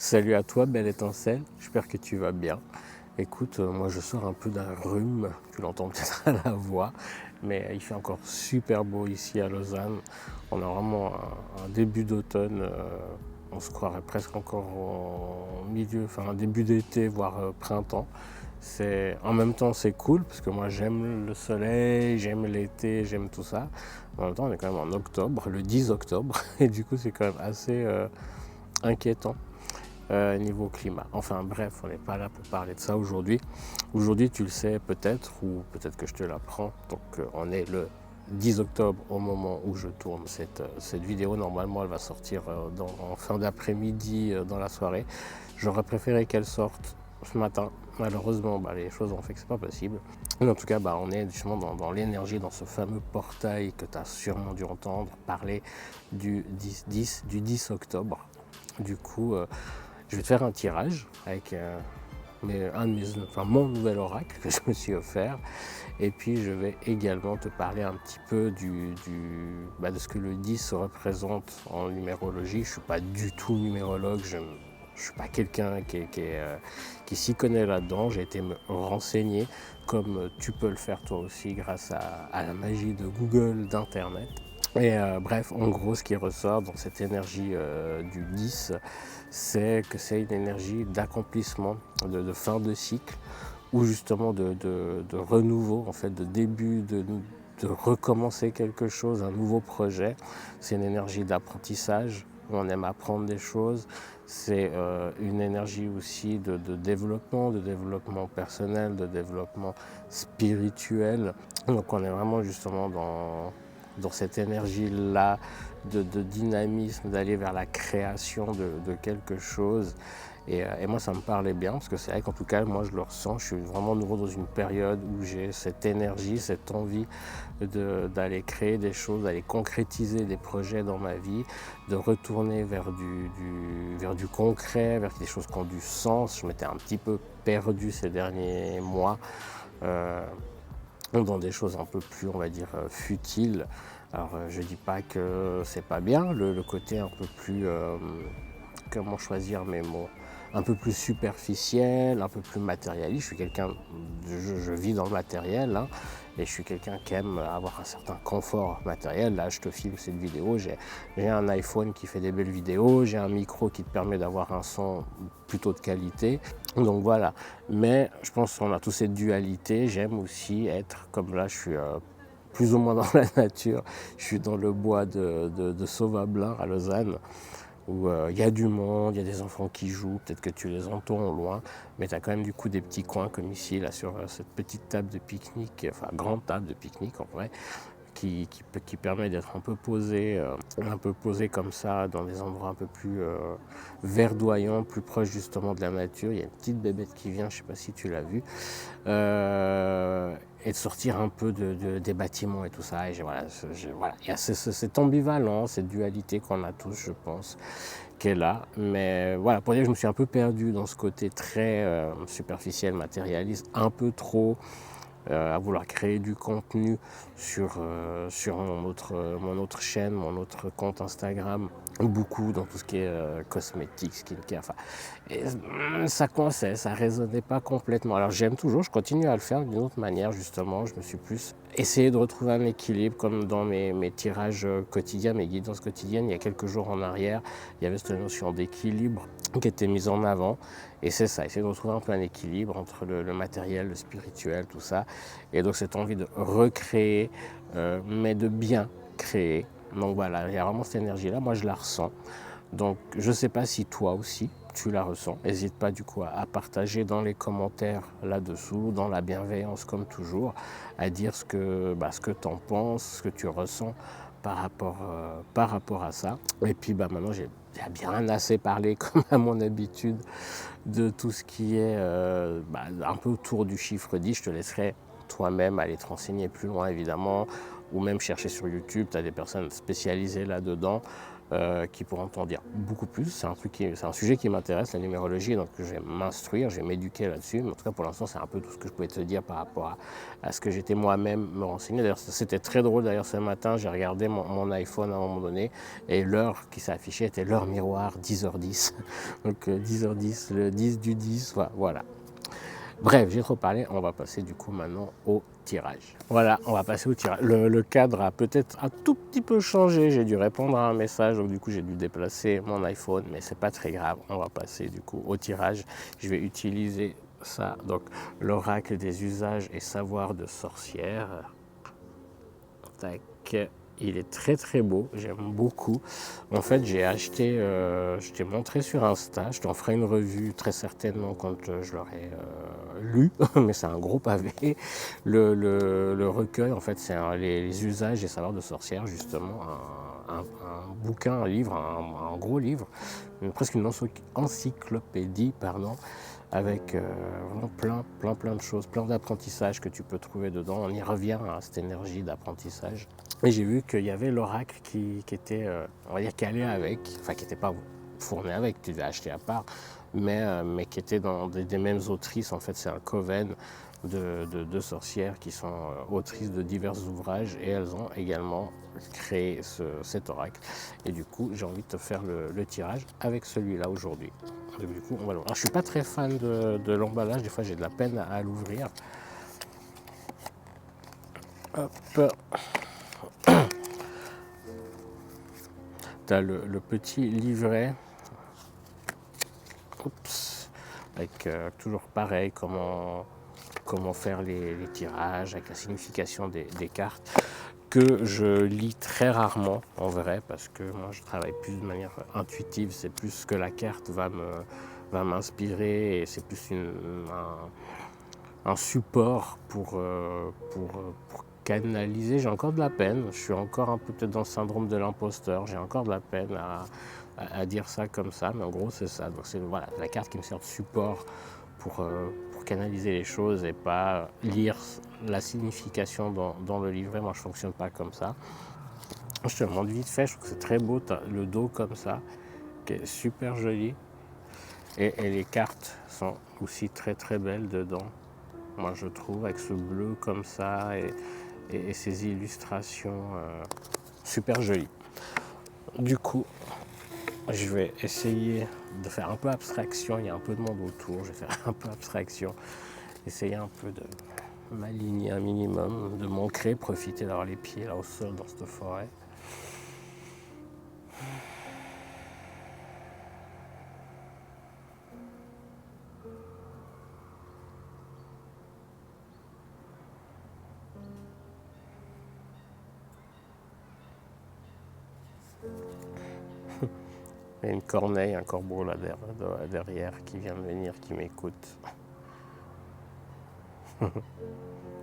Salut à toi, belle étincelle, j'espère que tu vas bien. Écoute, moi je sors un peu d'un rhume, tu l'entends peut-être à la voix, mais il fait encore super beau ici à Lausanne. On a vraiment un début d'automne, on se croirait presque encore en milieu, enfin un début d'été, voire printemps. En même temps c'est cool, parce que moi j'aime le soleil, j'aime l'été, j'aime tout ça. En même temps on est quand même en octobre, le 10 octobre, et du coup c'est quand même assez inquiétant niveau climat. Enfin bref, on n'est pas là pour parler de ça aujourd'hui. Aujourd'hui, tu le sais peut-être, ou peut-être que je te l'apprends. Donc on est le 10 octobre au moment où je tourne cette vidéo. Normalement, elle va sortir en fin d'après-midi dans la soirée. J'aurais préféré qu'elle sorte ce matin. Malheureusement, les choses ont fait que c'est pas possible. Mais en tout cas, on est justement dans l'énergie, dans ce fameux portail que tu as sûrement dû entendre parler du 10 octobre. Du coup, je vais te faire un tirage avec mon nouvel oracle que je me suis offert. Et puis je vais également te parler un petit peu de ce que le 10 représente en numérologie. Je ne suis pas du tout numérologue, je ne suis pas quelqu'un qui s'y connaît là-dedans. J'ai été me renseigner comme tu peux le faire toi aussi grâce à la magie de Google, d'Internet. Et bref, en gros, ce qui ressort dans cette énergie du 10, c'est que c'est une énergie d'accomplissement, de fin de cycle, ou justement de renouveau, en fait, de début, de recommencer quelque chose, un nouveau projet. C'est une énergie d'apprentissage, on aime apprendre des choses. C'est une énergie aussi de développement personnel, de développement spirituel. Donc on est vraiment justement dans cette énergie-là de dynamisme, d'aller vers la création de quelque chose. Et moi, ça me parlait bien, parce que c'est vrai qu'en tout cas, moi, je le ressens. Je suis vraiment nouveau dans une période où j'ai cette énergie, cette envie d'aller créer des choses, d'aller concrétiser des projets dans ma vie, de retourner vers du concret, vers des choses qui ont du sens. Je m'étais un petit peu perdu ces derniers mois. Dans des choses un peu plus, on va dire, futiles. Alors, je dis pas que c'est pas bien, le côté un peu plus, comment choisir mes mots, un peu plus superficiel, un peu plus matérialiste. Je suis quelqu'un, je vis dans le matériel, hein, et je suis quelqu'un qui aime avoir un certain confort matériel. Là, je te filme cette vidéo, j'ai un iPhone qui fait des belles vidéos, j'ai un micro qui te permet d'avoir un son plutôt de qualité. Donc voilà, mais je pense qu'on a tous cette dualité. J'aime aussi être, comme là, je suis plus ou moins dans la nature. Je suis dans le bois de Sauvablin à Lausanne, où il y a du monde, il y a des enfants qui jouent, peut-être que tu les entends au loin, mais tu as quand même du coup des petits coins comme ici, là sur cette petite table de pique-nique, enfin grande table de pique-nique en vrai, qui permet d'être un peu posé comme ça, dans des endroits un peu plus verdoyants, plus proches justement de la nature. Il y a une petite bébête qui vient, je ne sais pas si tu l'as vue, et de sortir un peu des bâtiments et tout ça. Et voilà, il y a cette ambivalence, cette dualité qu'on a tous, je pense, qui est là. Mais voilà, pour dire que je me suis un peu perdu dans ce côté très superficiel, matérialiste, un peu trop à vouloir créer du contenu sur mon autre chaîne, mon autre compte Instagram, beaucoup dans tout ce qui est cosmétique, skincare. Enfin, et, ça coinçait, ça résonnait pas complètement. Alors j'aime toujours, je continue à le faire d'une autre manière justement. Je me suis plus essayé de retrouver un équilibre comme dans mes tirages quotidiens, mes guidances quotidiennes. Il y a quelques jours en arrière, il y avait cette notion d'équilibre qui était mise en avant. Et c'est ça, essayer de retrouver un peu un équilibre entre le matériel, le spirituel, tout ça. Et donc cette envie de recréer, mais de bien créer. Donc voilà, il y a vraiment cette énergie-là, moi je la ressens. Donc je ne sais pas si toi aussi tu la ressens. N'hésite pas du coup à partager dans les commentaires là-dessous, dans la bienveillance comme toujours, à dire ce que tu en penses, ce que tu ressens par rapport à ça. Et puis maintenant j'ai bien assez parlé comme à mon habitude de tout ce qui est un peu autour du chiffre 10. Je te laisserai toi-même aller te renseigner plus loin évidemment, ou même chercher sur YouTube, tu as des personnes spécialisées là-dedans. qui pourront t'en dire beaucoup plus. C'est un sujet qui m'intéresse, la numérologie, donc je vais m'instruire, je vais m'éduquer là-dessus. Mais en tout cas, pour l'instant, c'est un peu tout ce que je pouvais te dire par rapport à ce que j'étais moi-même me renseigner. D'ailleurs, c'était très drôle. D'ailleurs, ce matin, j'ai regardé mon iPhone à un moment donné et l'heure qui s'est affichée était l'heure miroir 10h10. Donc 10h10, le 10 du 10, voilà. Bref, j'ai trop parlé, on va passer du coup maintenant au tirage. Voilà, on va passer au tirage. Le cadre a peut-être un tout petit peu changé, j'ai dû répondre à un message, donc du coup j'ai dû déplacer mon iPhone, mais c'est pas très grave, on va passer du coup au tirage. Je vais utiliser ça, donc l'oracle des usages et savoirs de sorcière. Tac. Il est très très beau, j'aime beaucoup. En fait, j'ai acheté, je t'ai montré sur Insta, je t'en ferai une revue très certainement quand je l'aurai lu, mais c'est un gros pavé. Le recueil, en fait, c'est les usages et savoirs de sorcière, justement, un bouquin, un livre, un gros livre, presque une encyclopédie, pardon, avec vraiment plein de choses, plein d'apprentissages que tu peux trouver dedans. On y revient à cette énergie d'apprentissage. Et j'ai vu qu'il y avait l'oracle qui était, on va dire, calé avec, enfin qui n'était pas fourni avec, tu l'as acheté à part, mais qui était dans des mêmes autrices. En fait, c'est un coven de sorcières qui sont autrices de divers ouvrages et elles ont également créé cet oracle. Et du coup, j'ai envie de te faire le tirage avec celui-là aujourd'hui. Du coup, on va le voir. Alors, je suis pas très fan de l'emballage, des fois j'ai de la peine à l'ouvrir. Hop. Tu as le petit livret. Oups. Avec toujours pareil, comment faire les tirages, avec la signification des cartes, que je lis très rarement en vrai, parce que moi je travaille plus de manière intuitive, c'est plus ce que la carte va m'inspirer, et c'est plus un support pour canaliser. J'ai encore de la peine, je suis encore un peu peut-être dans le syndrome de l'imposteur, j'ai encore de la peine à dire ça comme ça, mais en gros c'est ça. Donc c'est voilà, la carte qui me sert de support pour canaliser les choses et pas lire la signification dans le livret. Moi je ne fonctionne pas comme ça. Je te montre vite fait, je trouve que c'est très beau, t'as le dos comme ça, qui est super joli. Et les cartes sont aussi très très belles dedans. Moi je trouve, avec ce bleu comme ça et ces illustrations super jolies. Du coup, je vais essayer de faire un peu abstraction. Il y a un peu de monde autour, je vais faire un peu abstraction. Essayer un peu de m'aligner un minimum, de m'ancrer, profiter d'avoir les pieds là au sol dans cette forêt. Il y a une corneille, un corbeau là derrière qui vient de venir, qui m'écoute.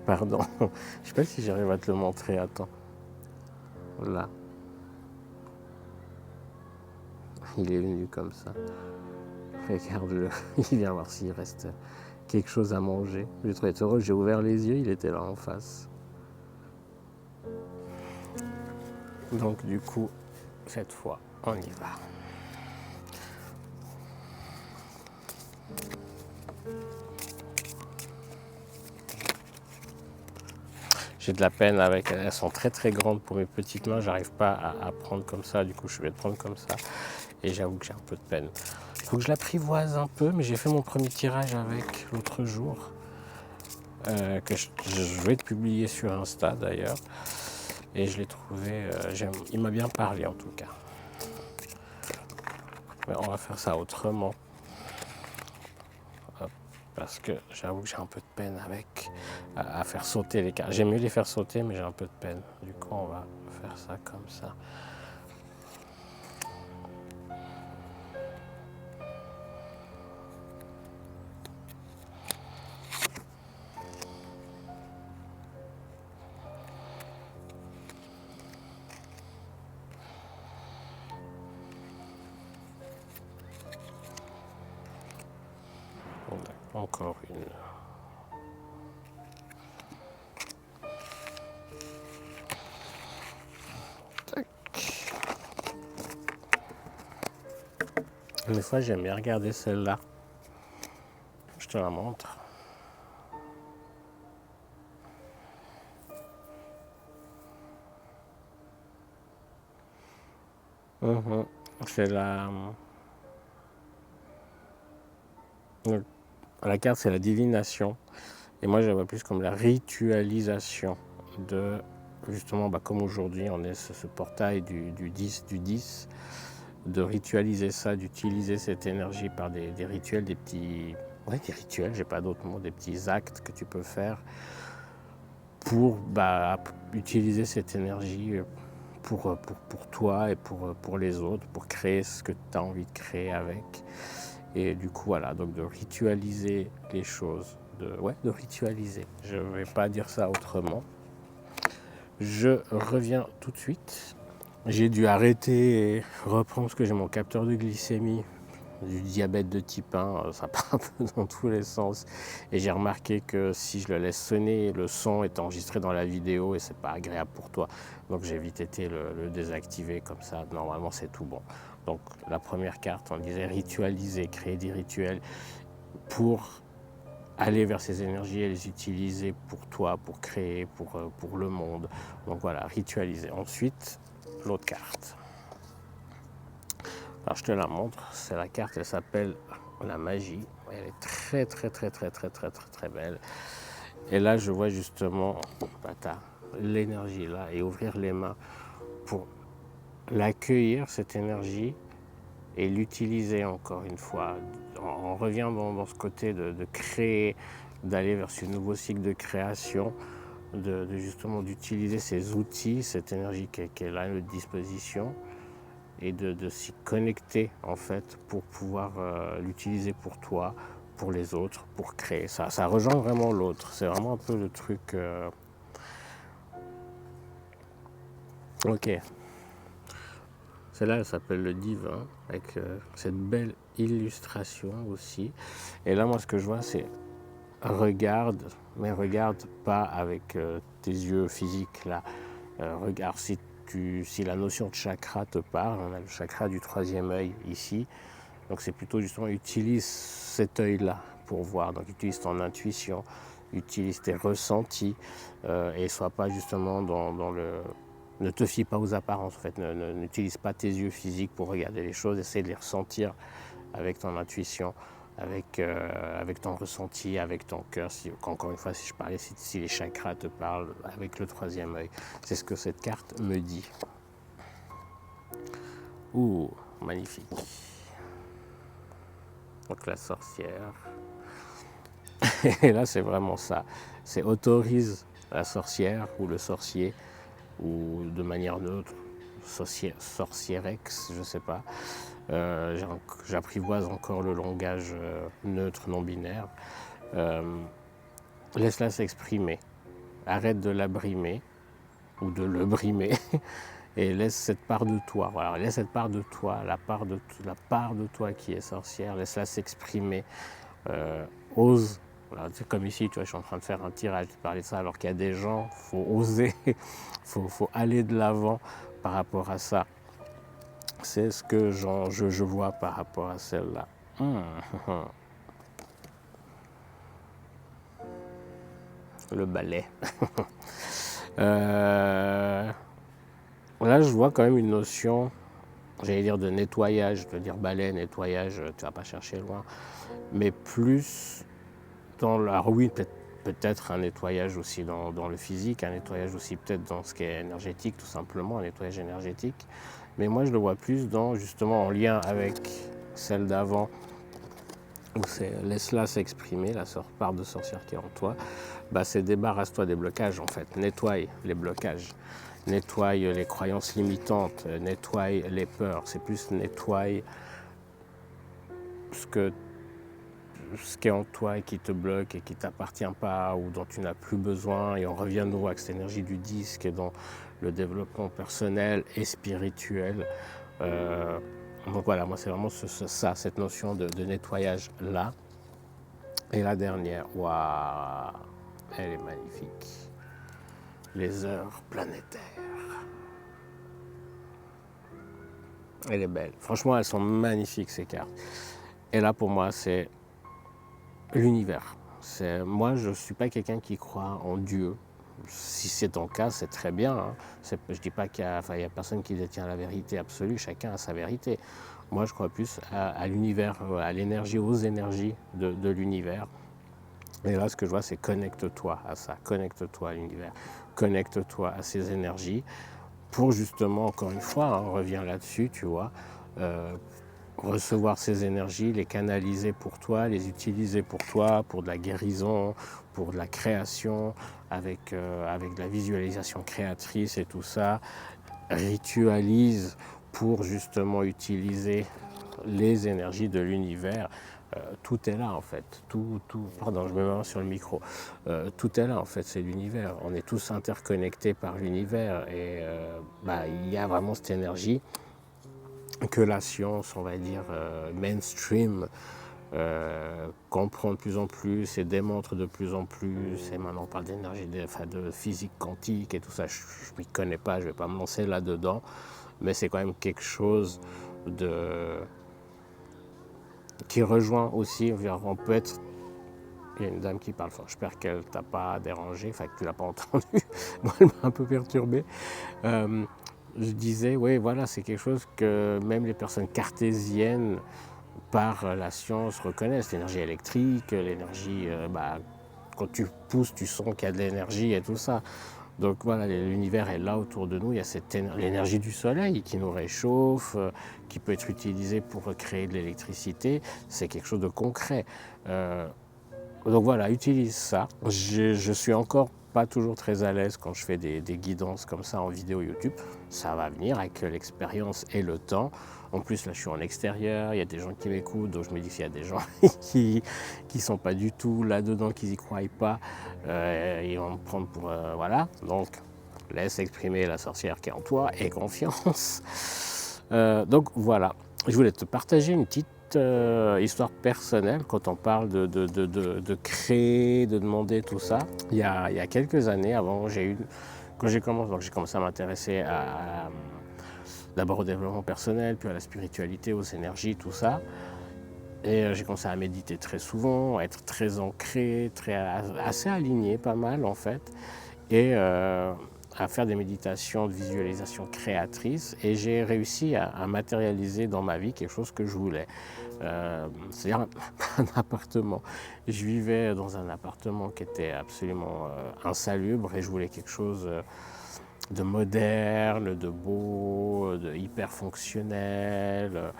Pardon, je sais pas si j'arrive à te le montrer, attends. Là. Il est venu comme ça. Regarde-le, il vient voir s'il reste quelque chose à manger. J'ai trouvé heureux, j'ai ouvert les yeux, il était là en face. Donc du coup, cette fois, on y va. J'ai de la peine avec, elles sont très très grandes pour mes petites mains, j'arrive pas à prendre comme ça, du coup je vais le prendre comme ça. Et j'avoue que j'ai un peu de peine. Il faut que je l'apprivoise un peu, mais j'ai fait mon premier tirage avec l'autre jour, que je vais te publier sur Insta d'ailleurs. Et je l'ai trouvé, il m'a bien parlé en tout cas. Mais on va faire ça autrement. Hop, parce que j'avoue que j'ai un peu de peine avec à faire sauter les cartes. J'aime mieux les faire sauter, mais j'ai un peu de peine. Du coup, on va faire ça comme ça. Encore une. Tac. Des fois, j'aime bien regarder celle-là. Je te la montre. Mhm. C'est la carte, c'est la divination. Et moi, je la vois plus comme la ritualisation de, justement, comme aujourd'hui, on est ce portail du 10, de ritualiser ça, d'utiliser cette énergie par des rituels, des petits... Ouais, des rituels, j'ai pas d'autre mot, des petits actes que tu peux faire pour utiliser cette énergie pour toi et pour les autres, pour créer ce que tu as envie de créer avec. Et du coup, voilà, donc de ritualiser les choses, de ritualiser. Je ne vais pas dire ça autrement. Je reviens tout de suite. J'ai dû arrêter et reprendre parce que j'ai mon capteur de glycémie du diabète de type 1, ça part un peu dans tous les sens. Et j'ai remarqué que si je le laisse sonner, le son est enregistré dans la vidéo et c'est pas agréable pour toi. Donc j'ai vite été le désactiver comme ça. Normalement c'est tout bon. Donc la première carte, on disait ritualiser, créer des rituels pour aller vers ces énergies et les utiliser pour toi, pour créer, pour le monde. Donc voilà, ritualiser. Ensuite, l'autre carte. Alors je te la montre, c'est la carte, elle s'appelle la magie. Elle est très belle. Et là je vois justement l'énergie là et ouvrir les mains pour l'accueillir cette énergie et l'utiliser encore une fois. On revient dans ce côté de créer, d'aller vers ce nouveau cycle de création, de justement d'utiliser ces outils, cette énergie qu'elle a à notre disposition et de s'y connecter en fait pour pouvoir l'utiliser pour toi, pour les autres, pour créer. Ça rejoint vraiment l'autre. C'est vraiment un peu le truc. Ok. Celle-là, elle s'appelle le divin, avec cette belle illustration aussi. Et là, moi, ce que je vois, c'est regarde, mais regarde pas avec tes yeux physiques là. Regarde si la notion de chakra te parle. On a le chakra du troisième œil ici. Donc c'est plutôt justement utilise cet œil-là pour voir. Donc utilise ton intuition, utilise tes ressentis et sois pas justement dans le... Ne te fie pas aux apparences en fait. N'utilise pas tes yeux physiques pour regarder les choses. Essaie de les ressentir avec ton intuition, avec ton ressenti, avec ton cœur. Encore une fois, si je parlais, si les chakras te parlent avec le troisième œil. C'est ce que cette carte me dit. Ouh, magnifique. Donc la sorcière. Et là, c'est vraiment ça. C'est autorise la sorcière ou le sorcier, ou de manière neutre, sorcierex, je ne sais pas. J'apprivoise encore le langage neutre, non binaire. Laisse-la s'exprimer. Arrête de la brimer, ou de le brimer, et laisse cette part de toi. Voilà, laisse cette part de toi, la part de toi qui est sorcière, laisse-la s'exprimer. Ose. Voilà, comme ici, tu vois, je suis en train de faire un tirage, tu parlais de ça, alors qu'il y a des gens, il faut oser, faut aller de l'avant par rapport à ça. C'est ce que je vois par rapport à celle-là. Le balai. Là, je vois quand même une notion, j'allais dire de nettoyage, je veux dire balai, nettoyage, tu vas pas chercher loin, mais plus dans la... Oui, peut-être un nettoyage aussi dans le physique, un nettoyage aussi peut-être dans ce qui est énergétique, tout simplement, un nettoyage énergétique. Mais moi, je le vois plus justement en lien avec celle d'avant, où c'est laisse-la s'exprimer, la part de sorcière qui est en toi. C'est débarrasse-toi des blocages, en fait. Nettoie les blocages. Nettoie les croyances limitantes. Nettoie les peurs. C'est plus nettoie ce qui est en toi et qui te bloque et qui ne t'appartient pas ou dont tu n'as plus besoin. Et on revient de nouveau avec cette énergie du 10 qui est dans le développement personnel et spirituel. Donc voilà, moi c'est vraiment ça, cette notion de nettoyage là. Et la dernière, waouh, elle est magnifique. Les heures planétaires. Elle est belle. Franchement, elles sont magnifiques, ces cartes. Et là, pour moi, c'est l'univers. Moi, je ne suis pas quelqu'un qui croit en Dieu. Si c'est ton cas, c'est très bien. Hein. Je ne dis pas qu'il y a personne qui détient la vérité absolue, chacun a sa vérité. Moi, je crois plus à l'univers, à l'énergie, aux énergies de l'univers. Et là, ce que je vois, c'est connecte-toi à ça, connecte-toi à l'univers, connecte-toi à ces énergies pour justement, encore une fois, hein, on revient là-dessus, tu vois, recevoir ces énergies, les canaliser pour toi, les utiliser pour toi, pour de la guérison, pour de la création, avec de la visualisation créatrice et tout ça. Ritualise pour justement utiliser les énergies de l'univers. Tout est là en fait, pardon, je me mets sur le micro, tout est là en fait, c'est l'univers, on est tous interconnectés par l'univers et il y a vraiment cette énergie que la science, on va dire, mainstream, comprend de plus en plus et démontre de plus en plus. Et maintenant on parle d'énergie, de physique quantique et tout ça. Je ne m'y connais pas, je ne vais pas me lancer là-dedans, mais c'est quand même quelque chose qui rejoint aussi. On peut être. Il y a une dame qui parle fort, j'espère qu'elle ne t'a pas dérangé, enfin que tu ne l'as pas entendu. Moi, elle m'a un peu perturbé. Je disais, oui, voilà, c'est quelque chose que même les personnes cartésiennes, par la science, reconnaissent. L'énergie électrique, l'énergie, quand tu pousses, tu sens qu'il y a de l'énergie et tout ça. Donc voilà, l'univers est là autour de nous. Il y a l'énergie du soleil qui nous réchauffe, qui peut être utilisée pour créer de l'électricité. C'est quelque chose de concret. Donc voilà, utilise ça. Je suis encore pas toujours très à l'aise quand je fais des guidances comme ça en vidéo YouTube. Ça va venir avec l'expérience et le temps. En plus, là, je suis en extérieur, il y a des gens qui m'écoutent, donc je me dis qu'il y a des gens qui sont pas du tout là-dedans, qui n'y croient pas, ils vont me prendre pour... voilà, donc laisse exprimer la sorcière qui est en toi et confiance. Donc voilà, je voulais te partager une petite histoire personnelle quand on parle de créer, de demander tout ça. Il y a quelques années, quand j'ai commencé à m'intéresser d'abord au développement personnel, puis à la spiritualité, aux énergies, tout ça. Et j'ai commencé à méditer très souvent, à être très ancré, assez aligné, pas mal en fait. Et à faire des méditations de visualisation créatrice. Et j'ai réussi à matérialiser dans ma vie quelque chose que je voulais. C'est-à-dire un appartement. Je vivais dans un appartement qui était absolument insalubre et je voulais quelque chose de moderne, de beau, de hyper fonctionnel.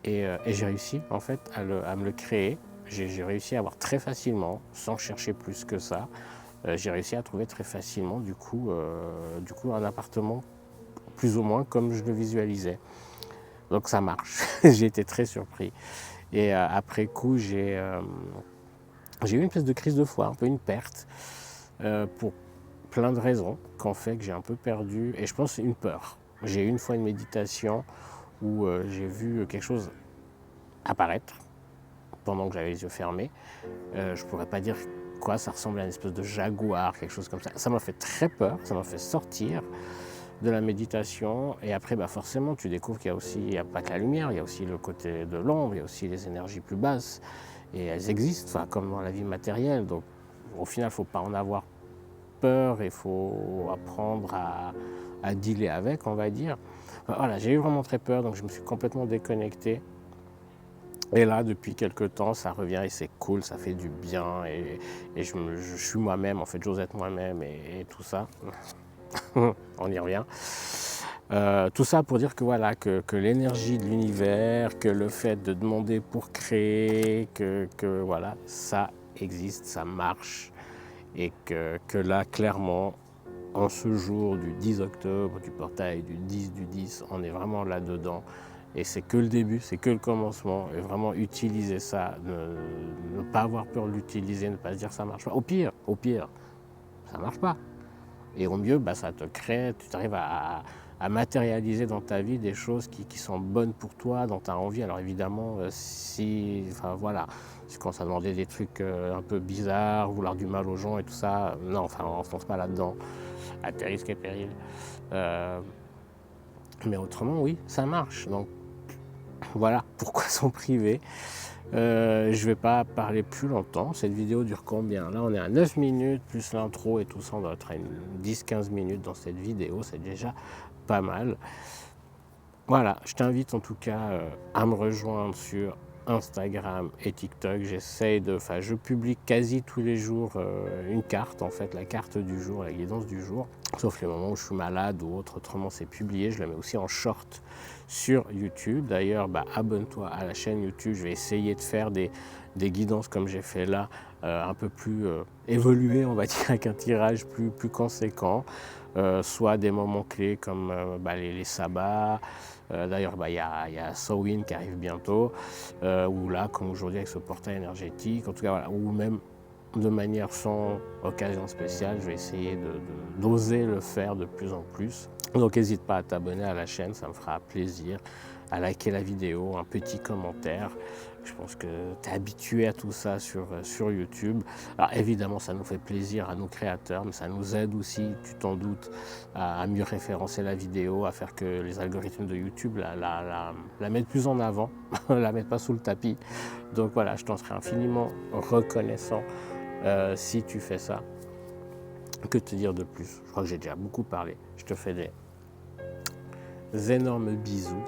Et j'ai réussi en fait à me le créer. J'ai réussi à avoir très facilement, sans chercher plus que ça, j'ai réussi à trouver très facilement du coup un appartement plus ou moins comme je le visualisais. Donc ça marche. J'ai été très surpris. Et après coup, j'ai eu une espèce de crise de foi, un peu une perte, pour plein de raisons qui ont fait que j'ai un peu perdu, et je pense une peur. J'ai eu une fois une méditation où j'ai vu quelque chose apparaître pendant que j'avais les yeux fermés. Je ne pourrais pas dire quoi, ça ressemblait à une espèce de jaguar, quelque chose comme ça. Ça m'a fait très peur, ça m'a fait sortir de la méditation. Et après, forcément, tu découvres qu'il n'y a pas que la lumière, il y a aussi le côté de l'ombre, il y a aussi les énergies plus basses. Et elles existent, comme dans la vie matérielle. Donc, au final, il ne faut pas en avoir peur, il faut apprendre à dealer avec, on va dire. Voilà, j'ai eu vraiment très peur, donc je me suis complètement déconnecté. Et là, depuis quelques temps, ça revient et c'est cool, ça fait du bien. Et je suis moi-même, en fait, j'ose être moi-même et tout ça. On y revient. Tout ça pour dire que voilà, que l'énergie de l'univers, que le fait de demander pour créer, que voilà, ça existe, ça marche. Et que là, clairement, en ce jour du 10 octobre, du portail du 10 du 10, on est vraiment là-dedans. Et c'est que le début, c'est que le commencement. Et vraiment utiliser ça, ne pas avoir peur de l'utiliser, ne pas se dire ça marche pas. Au pire, ça marche pas. Et au mieux, ça te crée, tu arrives à matérialiser dans ta vie des choses qui sont bonnes pour toi, dont tu as envie. Alors évidemment, si tu commences à demander des trucs un peu bizarres, vouloir du mal aux gens et tout ça, non, on ne se lance pas là-dedans, à tes risques et périls. Mais autrement, oui, ça marche. Donc voilà pourquoi s'en priver. Je ne vais pas parler plus longtemps. Cette vidéo dure combien? Là, on est à 9 minutes, plus l'intro et tout ça, on doit être à 10-15 minutes dans cette vidéo. C'est déjà pas mal. Voilà, je t'invite en tout cas à me rejoindre sur Instagram et TikTok. Je publie quasi tous les jours une carte, en fait, la carte du jour, la guidance du jour. Sauf les moments où je suis malade ou autre, autrement c'est publié. Je la mets aussi en short sur YouTube. D'ailleurs, abonne-toi à la chaîne YouTube. Je vais essayer de faire des guidances comme j'ai fait là, un peu plus évoluées, on va dire, avec un tirage plus conséquent. Soit des moments clés comme les sabbats. D'ailleurs, il y a Samhain qui arrive bientôt, ou là, comme aujourd'hui avec ce portail énergétique, en tout cas, voilà, ou même de manière sans occasion spéciale, je vais essayer d'oser le faire de plus en plus. Donc n'hésite pas à t'abonner à la chaîne, ça me fera plaisir, à liker la vidéo, un petit commentaire. Je pense que tu es habitué à tout ça sur YouTube. Alors évidemment, ça nous fait plaisir à nos créateurs, mais ça nous aide aussi, tu t'en doutes, à mieux référencer la vidéo, à faire que les algorithmes de YouTube la mettent plus en avant, la mettent pas sous le tapis. Donc voilà, je t'en serai infiniment reconnaissant si tu fais ça. Que te dire de plus? Je crois que j'ai déjà beaucoup parlé. Je te fais des énormes bisous.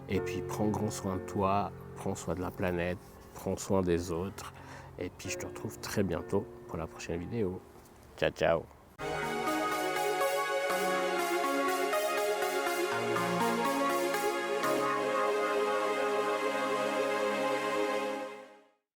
Et puis prends grand soin de toi, prends soin de la planète, prends soin des autres. Et puis je te retrouve très bientôt pour la prochaine vidéo. Ciao, ciao!